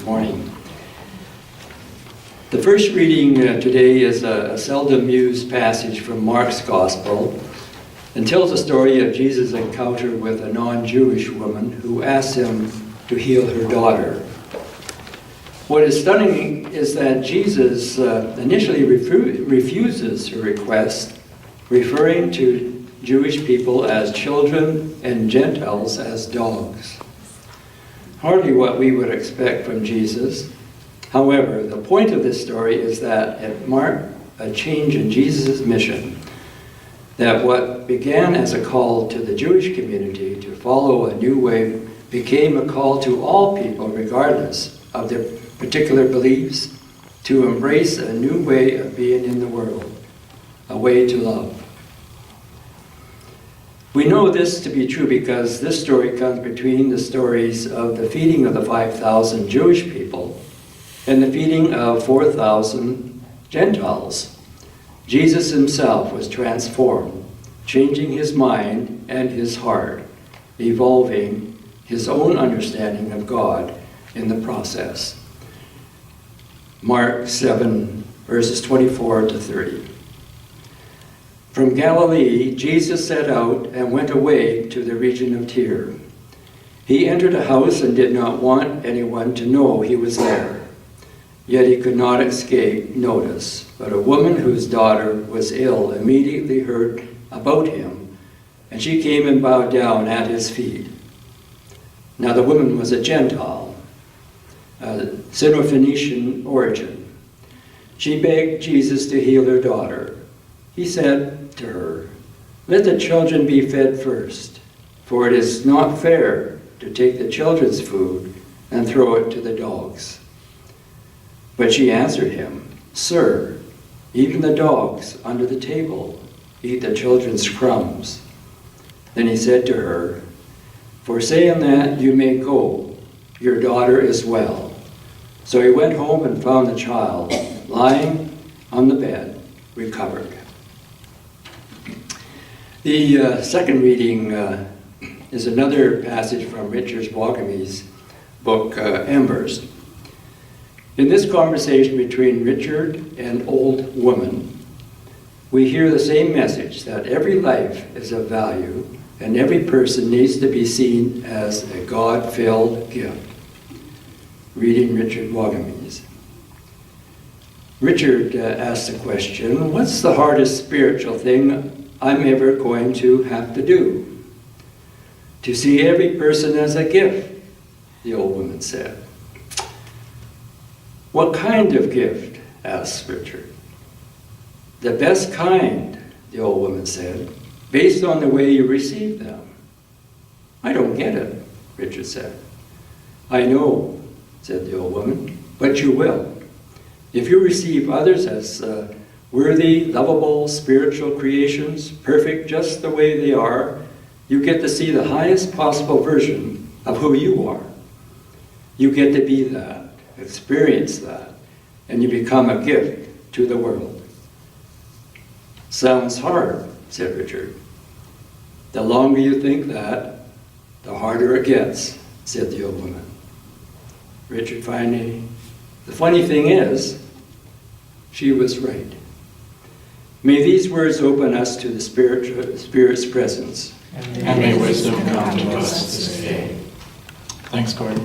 morning. The first reading today is a seldom used passage from Mark's Gospel and tells the story of Jesus' encounter with a non-Jewish woman who asked him to heal her daughter. What is stunning is that Jesus initially refuses her request, referring to Jewish people as children and Gentiles as dogs. Hardly what we would expect from Jesus. However, the point of this story is that it marked a change in Jesus' mission, that what began as a call to the Jewish community to follow a new way became a call to all people, regardless of their particular beliefs, to embrace a new way of being in the world, a way to love. We know this to be true because this story comes between the stories of the feeding of the 5,000 Jewish people and the feeding of 4,000 Gentiles. Jesus himself was transformed, changing his mind and his heart, evolving his own understanding of God in the process. Mark 7, verses 24 to 30. From Galilee, Jesus set out and went away to the region of Tyre. He entered a house and did not want anyone to know he was there. Yet he could not escape notice. But a woman whose daughter was ill immediately heard about him, and she came and bowed down at his feet. Now the woman was a Gentile, Syrophoenician origin. She begged Jesus to heal her daughter. He said to her, "Let the children be fed first, for it is not fair to take the children's food and throw it to the dogs." But she answered him, "Sir, even the dogs under the table eat the children's crumbs." Then he said to her, "For saying that, you may go. Your daughter is well." So he went home and found the child lying on the bed, recovered. The second reading is another passage from Richard Wagamese' book, Embers. In this conversation between Richard and old woman, we hear the same message, that every life is of value and every person needs to be seen as a God-filled gift. Reading Richard Wagamese. Richard asked the question, "What's the hardest spiritual thing I'm ever going to have to do?" "To see every person as a gift," the old woman said. "What kind of gift?" asked Richard. "The best kind," the old woman said, "based on the way you receive them." "I don't get it," Richard said. "I know," said the old woman, "but you will. If you receive others as worthy, lovable, spiritual creations, perfect just the way they are, you get to see the highest possible version of who you are. You get to be that, experience that, and you become a gift to the world." "Sounds hard," said Richard. "The longer you think that, the harder it gets," said the old woman. Richard finally, the funny thing is, she was right. May these words open us to the Spirit's presence. And may wisdom come to us this day. Thanks, Gordon.